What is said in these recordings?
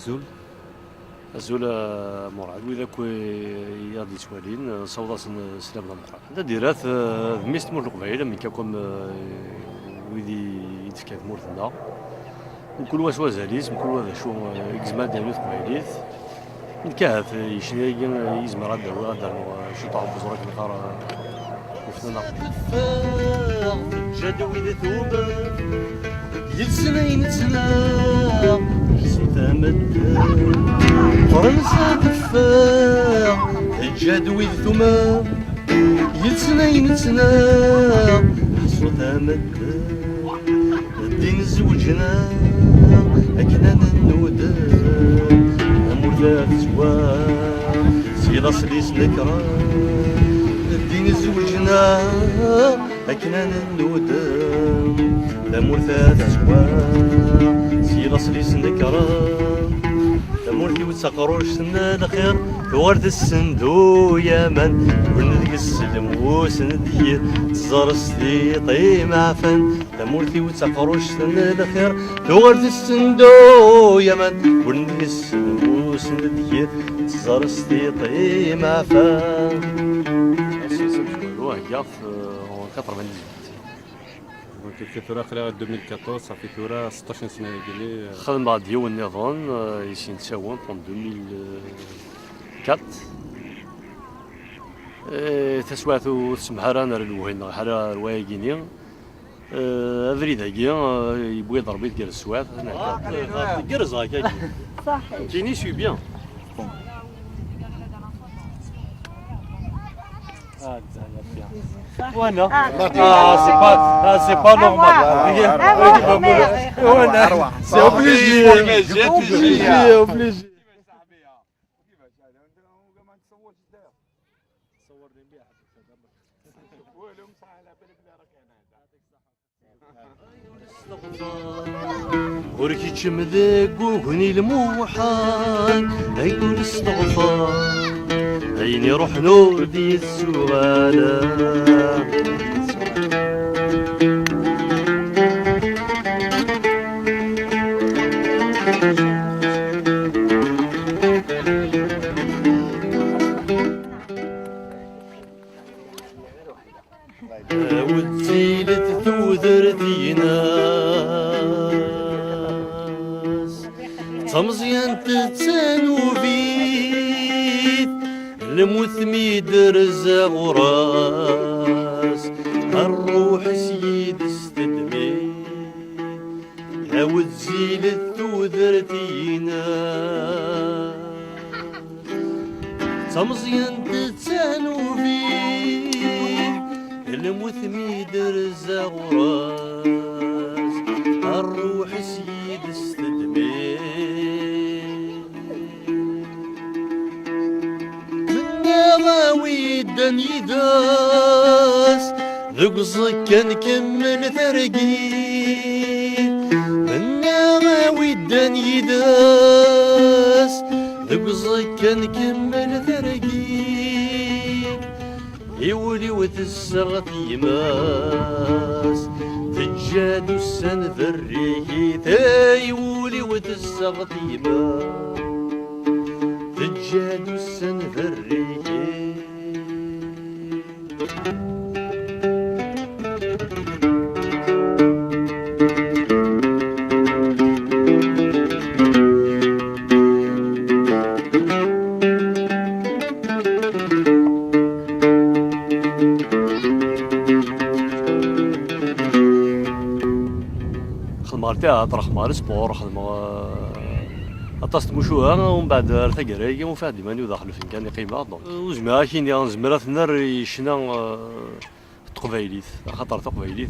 Azul. azul مرعد وإذا يغادي توالين صوضا سلام المقران هذا ديرات ميست مور القبائل من كاكم ويدي يتفكات مورتنا وكل واش وزاليس كل واحد شو اكزمان ديالو قبائليت الكهف يشني يزمر هذا هو هذا شو طعم بزرك نقار وفنا جدوي ذوب يتسنين تسنا تامد فرنسا دفاع الجدوي ثما يتسنين تسنا حصو تامد الدين زوجنا أكنا ننود أمور زوا سيلا سليس نكرا الدين زوجنا أكنا ننود أمور زوا سيلا سليس نكرا أمور وتسقروش سنة الخير ورد السندو يا من وندق السلم وسندي تزارس دي طيم عفن تمورتي وتقروش سنة الخير ورد السندو يا من وندق السلم وسندي تزارس دي طيم عفن كيف ترى خلال 2014 صافي ترى 16 سنه ديالي خدم بعد يوم النظام يسين تساوون في 2004 تسواتو تسمح رانا الوهين حرا الوايقيني افريد هكيا يبغي ضربيت كير السوات كيرز هكا صحيح كيني سوي بيان وانا سي با نورمال سي اوبليجي وركي تشمذك وهني الموحان يقول استغفر عيني روح نور دي السؤال وتزيلت تودر ديناس تمزيان تتسانوبيت المثمي درزا غراس الروح سيد استدمي هاو تزيلت تودر ديناس تمزيان تتسانوبيت المثمي درزا غراس الروح سيد استدمي من نغاوي الدنيا داس ذوق زكا نكمل ثرقيت من نغاوي الدنيا داس ذوق زكا نكمل ثرقيت يولي وتسغط يماس تجاد السن ذريكي يولي وتسغط يماس تجاد السن ذريكي خدمت طرح مال سبور خدمة أتصل مشوها ومن بعد ارتقى وفاد ماني وداخل في كان قيمة وزعما كاين زمرات النار يشنا تقبايليت خاطر تقبايليت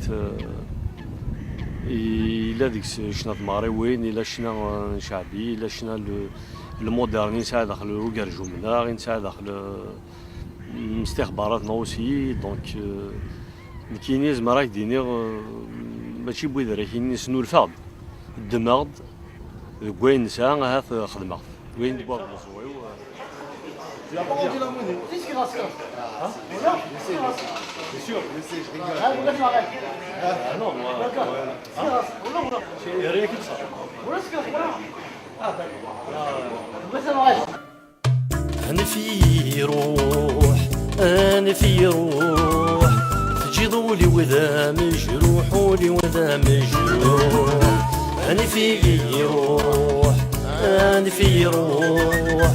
إلا ديك شنا تماري وين إلا شنا شعبي إلا شنا المودرني نساعد داخل الوكر جملة نساعد داخل استخبارات نوسي دونك كاينين زمراك ديني ماشي بويد راه كاين سنو الفرد الدماغ وين نساء هاث خدمه وين دبا مصوي لا بون دي لا موني qu'est-ce qui reste hein voilà c'est sûr je rigole ah vous m'arrête ah non moi d'accord voilà voilà rien que ça voilà ce que voilà أنا في روح، أنا في روح، تجيضولي وذا مجروح ولي وذا مجروح. أنا في روح، أنا في روح،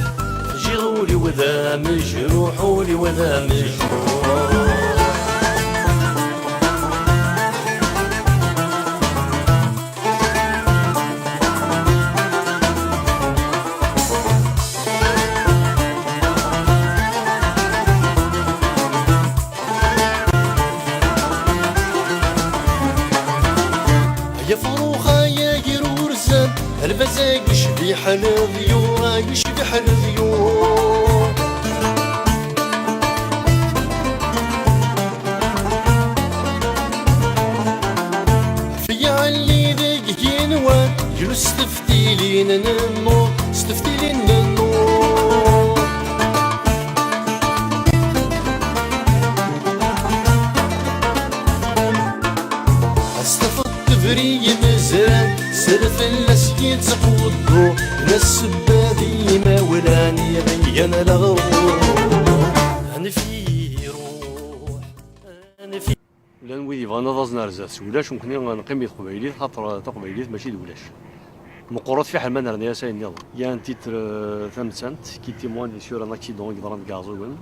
تجيضولي وذا مجروح ولي وذا مجروح. يا فروخة يا جرورزان البزاق يشبيح الضيوع يشبيح الضيوع. في علي ذيك ينوان جلس ستفتيلين النور ستفتيلين النور. فري مزران سرف الاسيد زقودو ناس بادي ما ولاني غيان الغرور. انا في روح، انا في لان ويدي فانا ضازنا رزاس ولاش ممكن نقيم قبيليت خاطر تقبيليت ماشي دولاش مقورات في حال ما نرنيا ساين نيض يا ان تيتر ثامسانت كي تيموان سور ان اكسيدون يضرب كازوين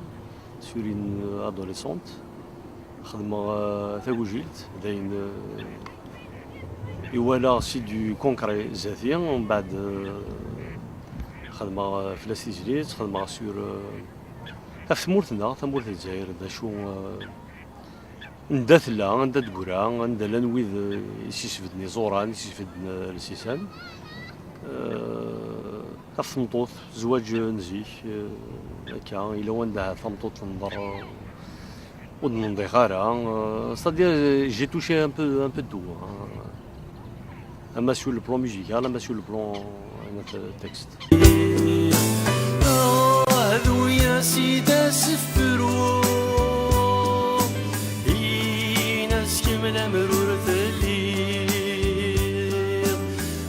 سور ان ادوليسونت خدمه ثاكوجيلت داين يوالا سي دو كونكري ذاتي ومن بعد خدمه في لاستيجليت خدمه سور ثمورتنا ثمورت الجزائر دا شو ندا ثلا ندا تقرا ندا لنويذ يسيسفدني زوران يسيسفدن السيسان ثمطوط زواج نزيك هكا إلا وندها ثمطوط نضر ونضي غارة c'est-à-dire j'ai touché un peu de tout اما sur le plan musical اما sur le plan texte. هذو يا سيدي سفروا ناس كاملة مرور ثليل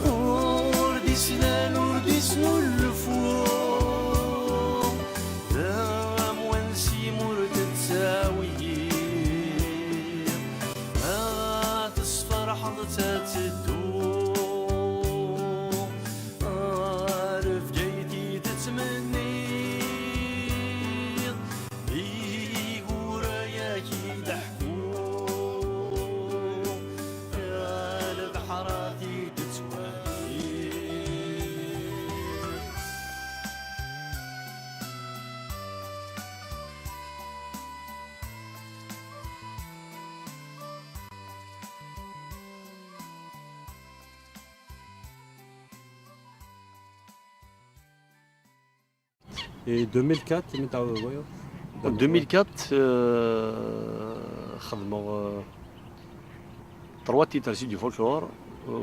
وردي سنان وردي سنلفو دام ونسي مرت تساوي ما تصفر حظتها تدو Et 2004 متى وياه؟ 2004 خدمه 3 تيتر دو فولكلور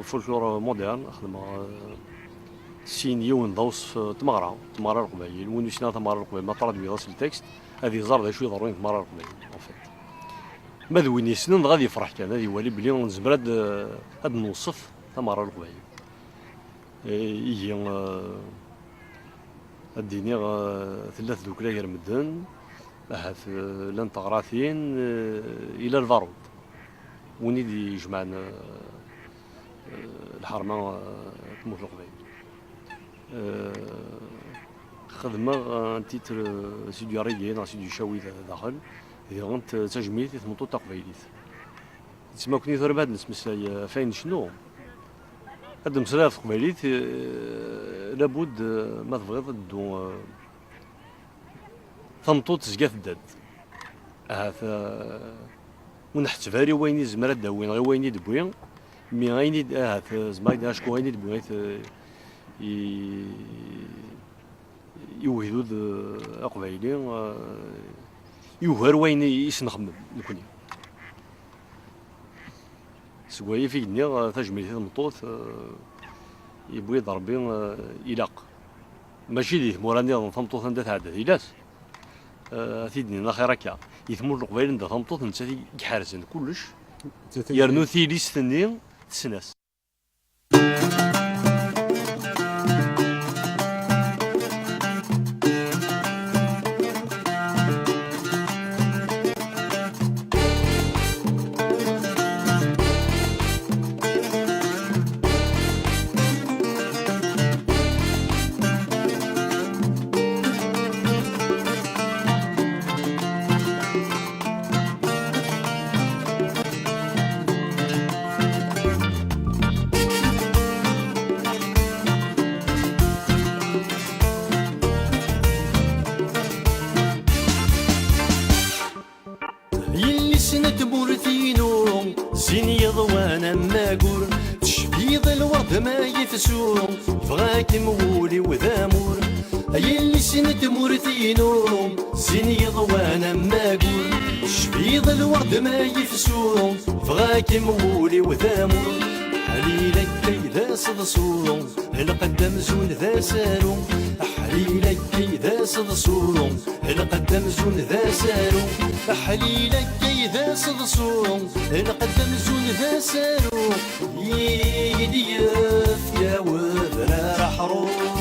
فولكلور مودرن خدمه سيني ونضوص تمارا القبايل وين شنا تمارا القبايل ما ترادوي راس التكست هذه زار شويه ضروري تمارا القبايل اون فيت ماذا وين يسنن غادي يفرح كان هذه ولي بلي نزمر هاد نوصف تمارا القبايل يجي الديني ثلاث دوكلا غير مدن هاث لانتغراثين الى الفارود وني دي جمعنا الحرمه تموت القبيل خدمه تيتر سيدي ريين سيدي شاوي داخل اذا غنت تجميل ثمطو تقبيليت تسمى كني ضرب هاد نسمى فاين شنو هاد مسألة قبيليت لابد ما تبغيض دو ثمطوط تزقاف الداد هذا ونحتفاري وين زمرا داوين غير وين يدبوين مي غيني هذا زمايد شكون غيني دبوين يوهدو قبايلي يوهر وين يسنخمم الكوني سوايا في النيا تجميل ثمطوط يبغي ضربي يلاق ماشي ليه موراني ثمطوط عندها تعدد يلاس ثيدني لا خير هكا يثمر القبيل عندها ثمطوط نتا يحارسن كلش يرنو ثيليس ثني تسناس سنة مورثينو زين يضوانا ماقور تشبيض الورد ما يفسو فغاك مولي وذامور اللي سنة مورثينو زين يضوانا ماقور تشبيض الورد ما يفسو فغاك مولي وذامور حليلك كيدا صدصو القدم زون ذا سارو حليلك كيدا صدصو القدم زون ذا سارو حليلك كيدا صدصو القدم زون ذا سارو يدي يا وذرا حروب